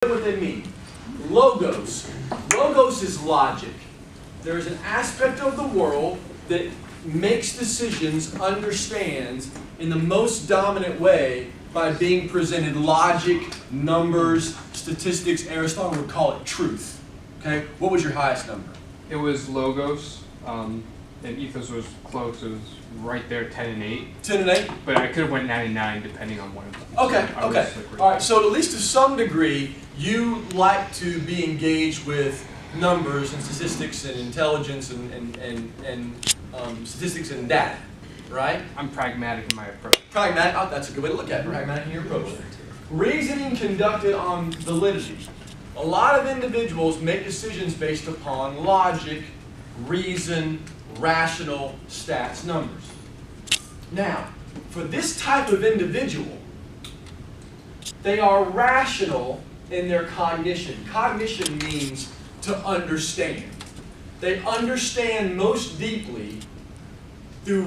what they mean. Logos. Logos is logic. There is an aspect of the world that makes decisions, understands in the most dominant way by being presented logic, numbers, statistics. Aristotle would call it truth. Okay? What was your highest number? It was Logos, and Ethos was close. It was right there, 10 and 8. 10 and 8? But I could have went 9 and 9 depending on one of them. Okay, So okay. All right, so at least to some degree, you like to be engaged with numbers and statistics and intelligence and statistics and data, right? I'm pragmatic in my approach. Pragmatic, oh, that's a good way to look at it, pragmatic in your approach. Reasoning conducted on validity. A lot of individuals make decisions based upon logic, reason, rational, stats, numbers. Now, for this type of individual, they are rational in their cognition. Cognition means to understand. They understand most deeply through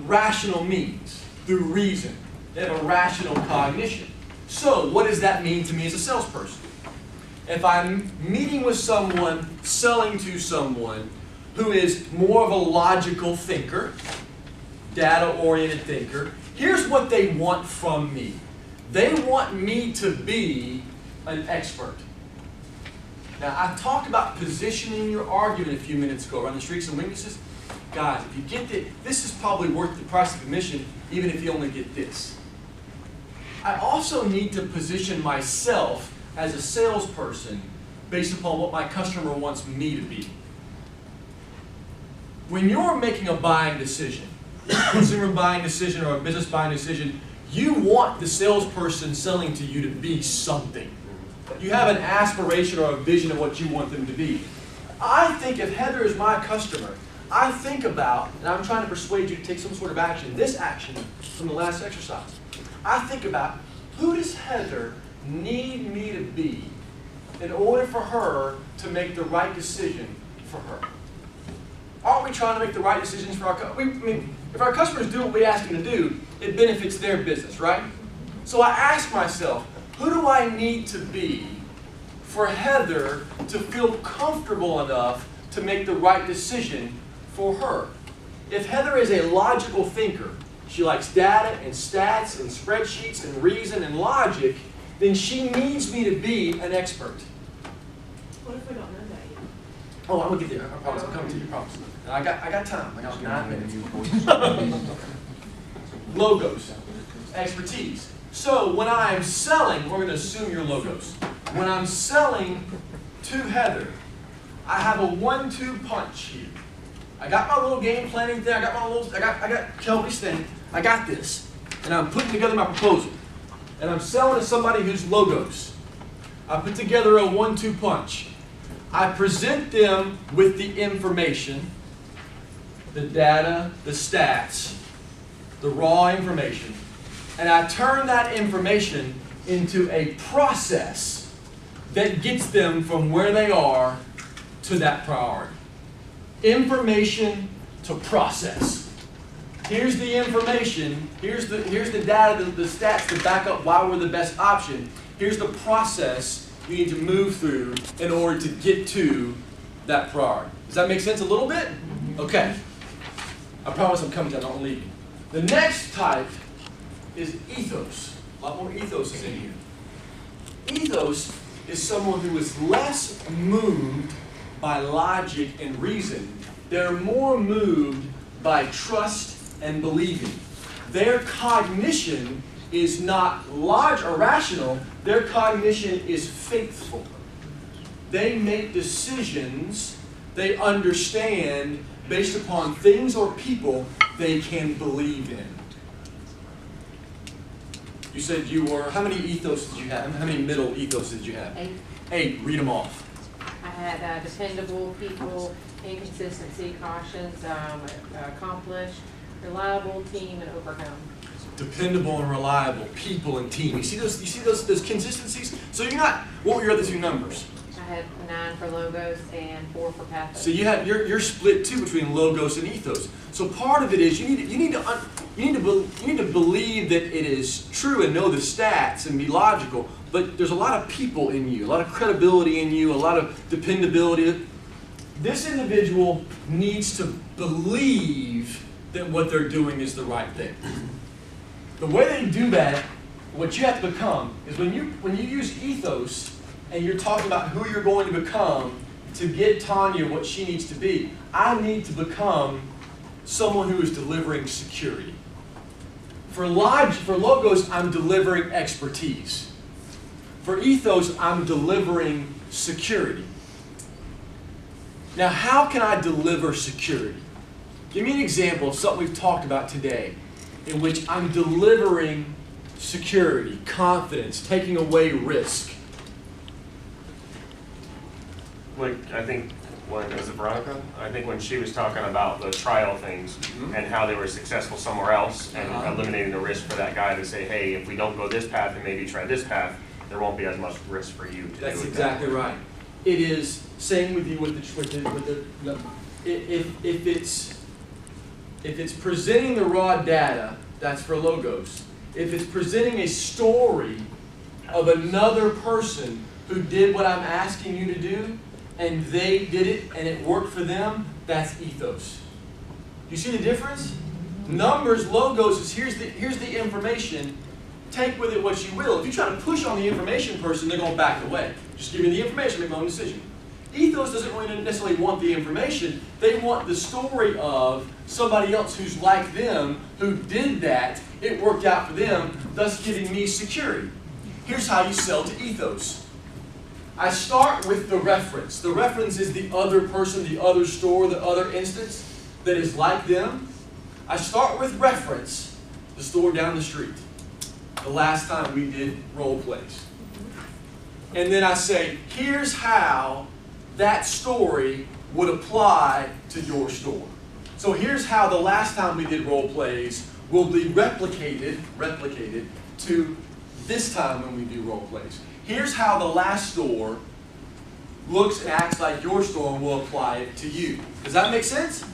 rational means, through reason. They have a rational cognition. So, what does that mean to me as a salesperson? If I'm meeting with someone, selling to someone who is more of a logical thinker, data-oriented thinker, here's what they want from me. They want me to be an expert. Now, I talked about positioning your argument a few minutes ago around the strengths and weaknesses. Guys, if you get this is probably worth the price of admission, even if you only get this. I also need to position myself as a salesperson based upon what my customer wants me to be. When you're making a buying decision, a consumer buying decision or a business buying decision, you want the salesperson selling to you to be something. You have an aspiration or a vision of what you want them to be. I think if Heather is my customer, I think about, and I'm trying to persuade you to take some sort of action, this action from the last exercise. I think about, who does Heather need me to be in order for her to make the right decision for her? Aren't we trying to make the right decisions for our customers? I mean, if our customers do what we ask them to do, it benefits their business, right? So I ask myself, who do I need to be for Heather to feel comfortable enough to make the right decision for her? If Heather is a logical thinker, she likes data and stats and spreadsheets and reason and logic, then she needs me to be an expert. What if we don't know that yet? Oh, I'm going to get there. I promise. I'm coming to you. I promise. And I got time. I got 9 minutes. Logos. Expertise. So when I'm selling, we're going to assume your logos. When I'm selling to Heather, I have a 1-2 punch here. I got my little game planning thing. I got Kelby's thing. I got this. And I'm putting together my proposal. And I'm selling to somebody who's logos. I put together a 1-2 punch. I present them with the information, the data, the stats, the raw information, and I turn that information into a process that gets them from where they are to that priority. Information to process. Here's the information, here's the data, the stats to back up why we're the best option. Here's the process you need to move through in order to get to that priority. Does that make sense a little bit? Okay. I promise I'm coming down, I don't leave you. The next type is ethos. A lot more ethos is in here. Ethos is someone who is less moved by logic and reason. They're more moved by trust and believing. Their cognition is not or rational, their cognition is faithful. They make decisions, they understand based upon things or people they can believe in. You said you were, how many ethos did you have? How many middle ethos did you have? 8. 8, read them off. I had dependable, people, inconsistency, cautious, accomplished, reliable, team, and overcome. Dependable and reliable, people and team. You see those consistencies? So you're not, what were your other 2 numbers? I had 9 for logos and 4 for pathos. So you're split too between logos and ethos. So part of it is you need to you need to believe that it is true and know the stats and be logical, but there's a lot of people in you, a lot of credibility in you, a lot of dependability. This individual needs to believe that what they're doing is the right thing. The way they do that, what you have to become, is when you use ethos and you're talking about who you're going to become to get Tanya what she needs to be, I need to become someone who is delivering security. For Logos, I'm delivering expertise. For Ethos, I'm delivering security. Now, how can I deliver security? Give me an example of something we've talked about today in which I'm delivering security, confidence, taking away risk. Like, I think, was it Veronica? I think when she was talking about the trial things and how they were successful somewhere else and eliminating the risk for that guy to say, hey, if we don't go this path and maybe try this path, there won't be as much risk for you to That's do it. exactly right. It is same with you if it's presenting the raw data, that's for Logos. If it's presenting a story of another person who did what I'm asking you to do, and they did it and it worked for them, that's Ethos. You see the difference? Numbers, Logos is here's the information. Take with it what you will. If you try to push on the information person, they're going to back away. Just give me the information, make my own decision. Ethos doesn't really necessarily want the information. They want the story of somebody else who's like them, who did that, it worked out for them, thus giving me security. Here's how you sell to Ethos. I start with the reference. The reference is the other person, the other store, the other instance that is like them. I start with reference, the store down the street. The last time we did role plays. And then I say, here's how that story would apply to your store. So here's how the last time we did role plays will be replicated to this time when we do role plays. Here's how the last store looks and acts like your store and we'll apply it to you. Does that make sense?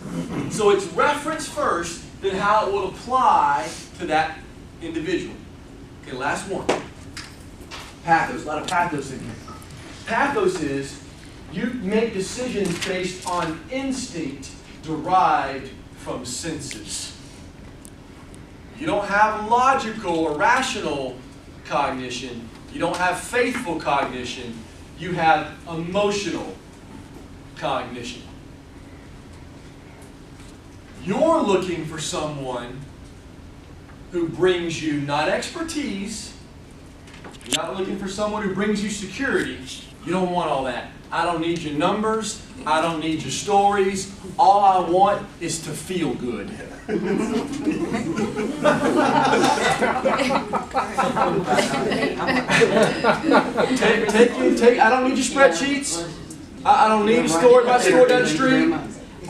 So it's reference first, then how it will apply to that individual. Okay, last one. Pathos, a lot of pathos in here. Pathos is you make decisions based on instinct derived from senses. You don't have logical or rational cognition. You don't have faithful cognition. You have emotional cognition. You're looking for someone who brings you not expertise. You're not looking for someone who brings you security. You don't want all that. I don't need your numbers. I don't need your stories. All I want is to feel good. I don't need your spreadsheets. I don't need a story by story down the street.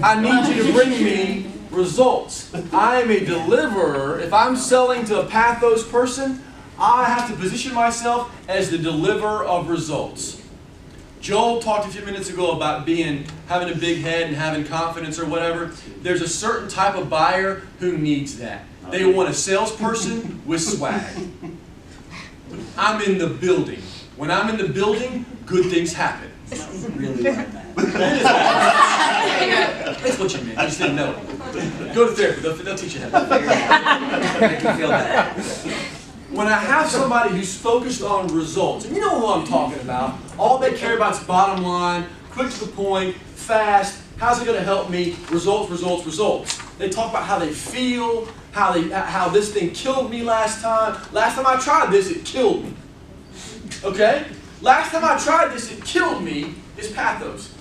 I need you to bring me results. I am a deliverer. If I'm selling to a Pathos person, I have to position myself as the deliverer of results. Joel talked a few minutes ago about having a big head and having confidence or whatever. There's a certain type of buyer who needs that. They want a salesperson with swag. I'm in the building. When I'm in the building, good things happen. Really like that. That's what you meant. I just didn't know. Go to therapy. They'll teach you how to Make you feel better. When I have somebody who's focused on results, and you know who I'm talking about, all they care about is bottom line, quick to the point, fast, how's it going to help me, results, results, results. They talk about how they feel, how this thing killed me last time. Last time I tried this, it killed me. Okay? Last time I tried this, it killed me, is Pathos.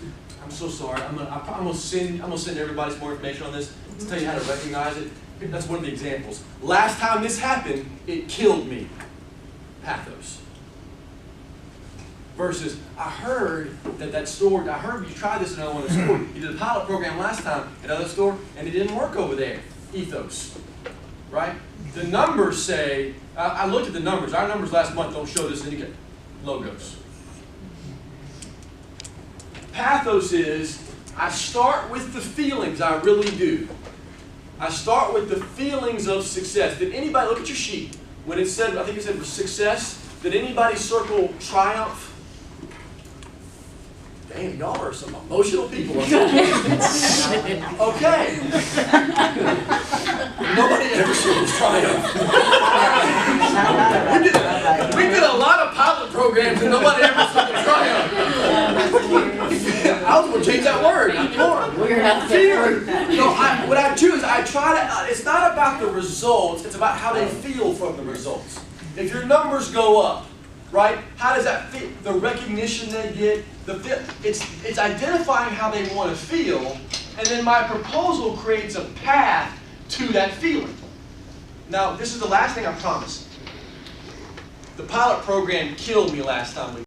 I'm so sorry. I'm gonna send everybody some more information on this to tell you how to recognize it. That's one of the examples. Last time this happened, it killed me. Pathos. Versus, I heard that store, I heard you tried this in another store. You did a pilot program last time at another store, and it didn't work over there. Ethos. Right? The numbers say, I looked at the numbers. Our numbers last month don't show this indicator. Logos. Pathos is, I start with the feelings, I really do. I start with the feelings of success. Did anybody, look at your sheet, when it said, I think it said success, did anybody circle triumph? Damn, y'all are some emotional people. Okay. Nobody ever circles triumph. we did a lot of pilot programs and nobody ever circled triumph. I was going to change that word. Fear. No, what I do is I try to, it's not about the results, it's about how they feel from the results. If your numbers go up, right, how does that feel? The recognition they get, it's identifying how they want to feel, and then my proposal creates a path to that feeling. Now, this is the last thing I promise. The pilot program killed me last time we